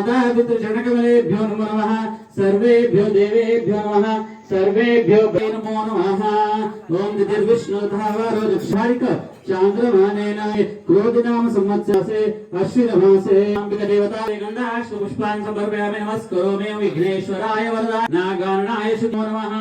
माता पितृषणकमलेभ्यो नमो नमः सर्वेभ्यो देवेभ्यो नमः सर्वेभ्यो नमो नमः ओम दितिर्विष्णुधावरो दक्षारिक चांद्रमानेन क्रोधिनाम संवत्सरे अश्विन मासे अंबिका देवता गंधाश्व पुष्पान् समर्पयामि नमस्करोमि विघ्नेश्वराय वरदाय नागार्णाय नमो नमः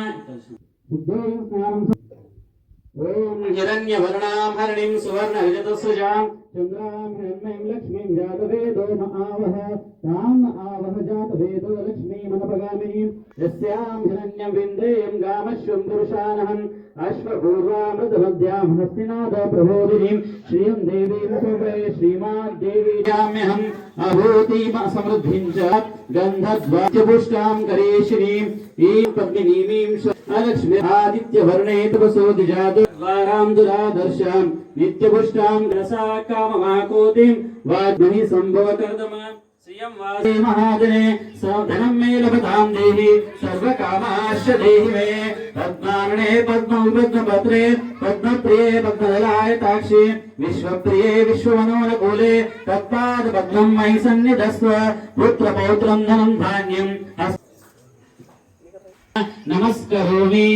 ओम हिरण्यवर्णां हरिणीं सुवर्णरजतस्वजां चंद्रां हिरण्मयीं लक्ष्मीं जातवेदो महावह तां आवह जातवेदो लक्ष्मीमनपगामिनीं यस्यां हिरण्यं विन्देयं गामश्वं पुरुषानहम् अश्वपूर्वामृतमध्यां हस्तिनाद प्रबोधिनीं श्रियं देवीं शोभे श्रीमाद्देवी जाम्यहम् अभूतिं समृद्धिं च गन्धद्वाच्यपुष्टां करेशिनीं पद्मिनीमीं अलक्ष्मी आदित्यवर्णे तपसो दिजात द्वारां दुरादर्शां नित्यपुष्टां रसा काममाकोतिं वाग्महि संभव कर्दम श्रियं वासे महाजने सधनं मे लभतां देहि सर्वकामाश्च देहि मे पद्मार्णे पद्मपत्रे पद्मप्रिये पद्मदलायताक्षि विश्वप्रिये विश्वमनोनुकूले तत्पाद पद्मं मयि सन्निधस्व पुत्रपौत्रं धनं धान्यं नमस्करोमि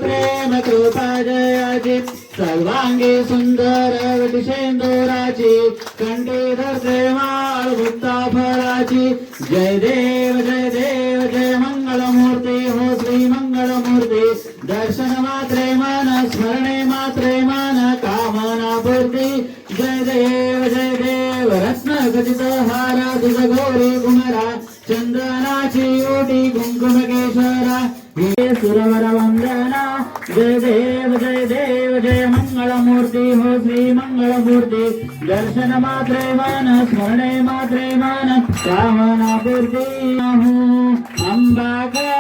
प्रेम कृपा जयाची सर्वांगी सुंदर विषेंदोराची कंठीधर प्रेमाळ मुक्ता फळाची जय देव जय मंगलमूर्ती हो श्री मंगलमूर्ती दर्शन मात्रे मन स्मरणे मात्रे मन कामना पूर्ती जय देव रत्न खचित हारा तुझ गौरी कुमारा चंदनाची ओटी कुंकुम केशरा सुरवर वंदना जय देव जय मंगलमूर्ती हो श्री मंगलमूर्ती दर्शन मात्रे मन स्मरणे मात्रे मन कामना पूर्ती अंबा का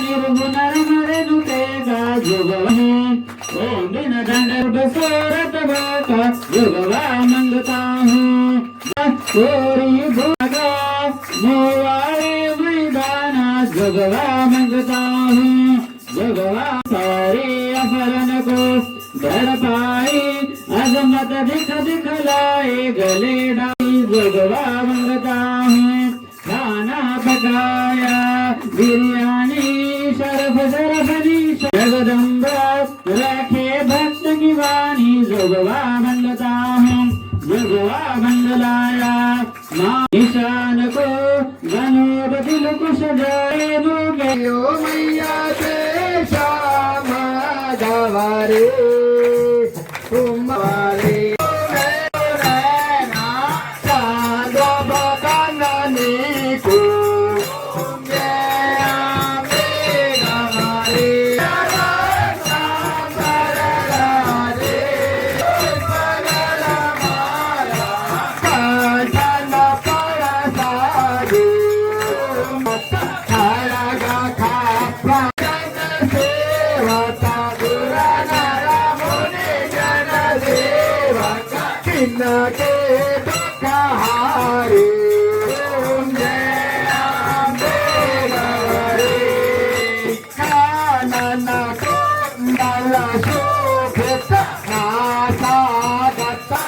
निर्गुण रमणे नुते का जुगवने ओम दिन दंड बसोरत बाका जुगवा मंगता हूँ सोरी भोगा मोवारे मैदाना जुगवा मंगता हूँ जुगवा सारे अफरन को भर पाई अजमत दिखलाए गले डाई जुगवा मंगता हूँ खाना पकाया बिरयानी शरफ जगदम्बा रखे भक्त की वाणी जुगवा मंगता हूँ जुगवा मंगलाया माँ ईशान को गणपति कुश जय गयो मैया से श्याम गवारे कुमारे के कहारे जय अम्बे गवारे कानन कुंडल शोभित नासा दत्ता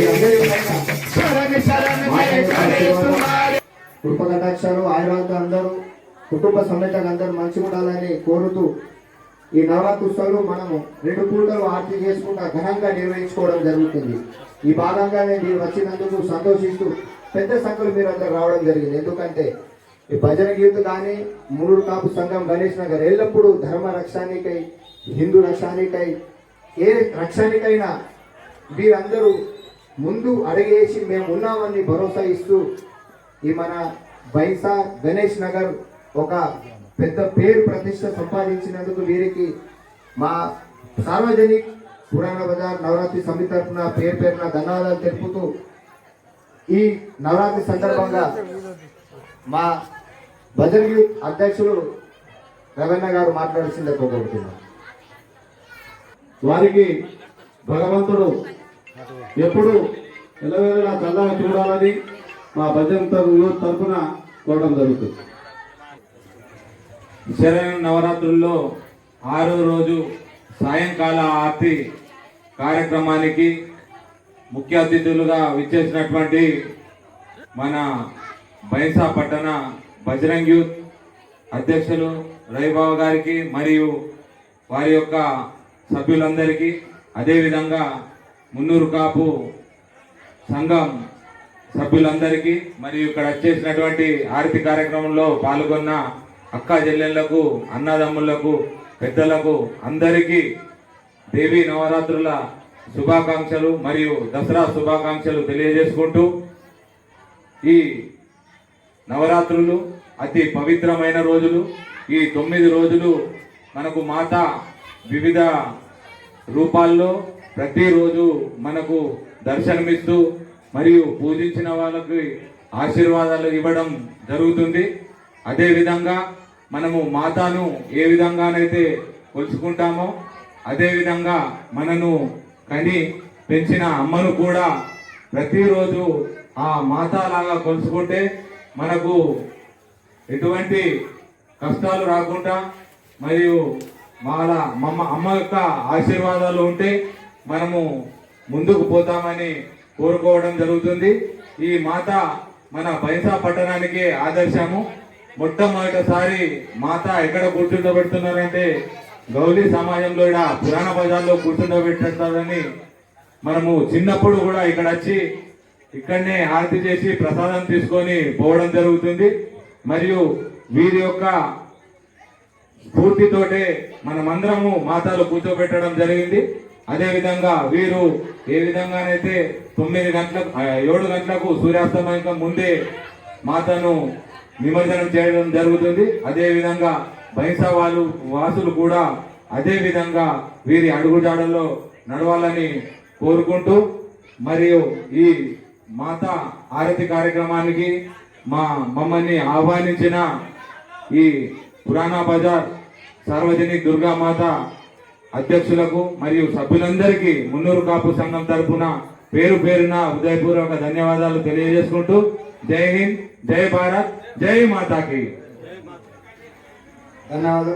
Hare అష్టైశ్వర్యాలు ఆయుర్వేద అందరూ కుటుంబ సమేతంగా అందరూ మంచిగా ఉండాలని కోరుతూ ఈ నవరాత్రి ఉత్సవాలు మనము 2 పూటలు ఆరతి చేసుకుంటా ఘనంగా నిర్వహించుకోవడం జరుగుతుంది. ఈ భాగంగానే మీరు వచ్చినందుకు సంతోషిస్తూ పెద్ద సంఖ్యలో మీరు అందరు రావడం జరిగింది. ఎందుకంటే ఈ భజన గీతు కానీ మునుడు కాపు సంఘం గణేష్ నగర్ ఎల్లప్పుడూ ధర్మ రక్షానికై హిందూ రక్షానికై ఏ రక్షానికైనా వీరందరూ ముందు అడిగేసి మేము ఉన్నామని భరోసా ఇస్తూ ఈ మన బైసా గణేష్ నగర్ ఒక పెద్ద పేరు ప్రతిష్ట సంపాదించినందుకు వీరికి మా సార్వజనిక్ పురాణ బజార్ నవరాత్రి సమితి తరఫున పేరున ధన్యవాదాలు తెలుపుతూ ఈ నవరాత్రి సందర్భంగా మా భజన యూత్ అధ్యక్షులు రవణ గారు మాట్లాడాల్సిందే కోరుతున్నాం. వారికి భగవంతుడు ఎప్పుడు ఎల్లవేళలా చల్లగా చూడాలని మా భజన యూత్ తరఫున కోరడం జరుగుతుంది. శరణ నవరాత్రుల్లో 6వ రోజు సాయంకాల ఆరతి కార్యక్రమానికి ముఖ్య అతిథులుగా విచ్చేసినటువంటి మన బైంసా పట్టణ బజరంగ్ యూత్ అధ్యక్షులు రవిబాబు గారికి మరియు వారి యొక్క సభ్యులందరికీ, అదేవిధంగా మున్నూరు కాపు సంఘం సభ్యులందరికీ మరియు ఇక్కడ వచ్చేసినటువంటి ఆరతి కార్యక్రమంలో పాల్గొన్న అక్క చెల్లెళ్లకు, అన్నదమ్ములకు, పెద్దలకు అందరికీ దేవీ నవరాత్రుల శుభాకాంక్షలు మరియు దసరా శుభాకాంక్షలు తెలియజేసుకుంటూ, ఈ నవరాత్రులు అతి పవిత్రమైన రోజులు. ఈ 9 రోజులు మనకు మాత వివిధ రూపాల్లో ప్రతిరోజు మనకు దర్శనమిస్తూ మరియు పూజించిన వాళ్ళకి ఆశీర్వాదాలు ఇవ్వడం జరుగుతుంది. అదేవిధంగా మనము మాతాను ఏ విధంగానైతే కొలుచుకుంటామో అదేవిధంగా మనను కని పెంచిన అమ్మను కూడా ప్రతిరోజు ఆ మాతాలాగా కొలుచుకుంటే మనకు ఎటువంటి కష్టాలు రాకుండా మరియు అమ్మ యొక్క ఆశీర్వాదాలు ఉంటే మనము ముందుకు పోతామని కోరుకోవడం జరుగుతుంది. ఈ మాత మన బైంసా పట్టణానికి ఆదర్శము. మొట్టమొదటిసారి మాత ఎక్కడ కూర్చుండబెడుతున్నారంటే గౌలీ సమాజంలో ఇక్కడ పురాణ బజార్లో కూర్చుండబెట్టారని మనము చిన్నప్పుడు కూడా ఇక్కడ వచ్చి ఇక్కడనే ఆరతి చేసి ప్రసాదం తీసుకొని పోవడం జరుగుతుంది. మరియు వీరి యొక్క స్ఫూర్తితోటే మనమందరము మాతలు కూర్చోబెట్టడం జరిగింది. అదేవిధంగా వీరు ఏ విధంగానైతే 7 గంటలకు సూర్యాస్తమయం ముందే మాతను నిమజ్జనం చేయడం జరుగుతుంది. అదేవిధంగా బైంసా వాసులు కూడా అదే విధంగా వీరి అడుగుజాడల్లో నడవాలని కోరుకుంటూ, మరియు ఈ మాత ఆరతి కార్యక్రమానికి మమ్మల్ని ఆహ్వానించిన ఈ పురాణ బజార్ సార్వజనిక్ దుర్గామాత అధ్యక్షులకు మరియు సభ్యులందరికీ మున్నూరు కాపు సంఘం తరఫున పేరున హృదయపూర్వక ధన్యవాదాలు తెలియజేసుకుంటూ, జై హింద్, జై భారత్, జై మాతాకి ధన్యవాదాలు.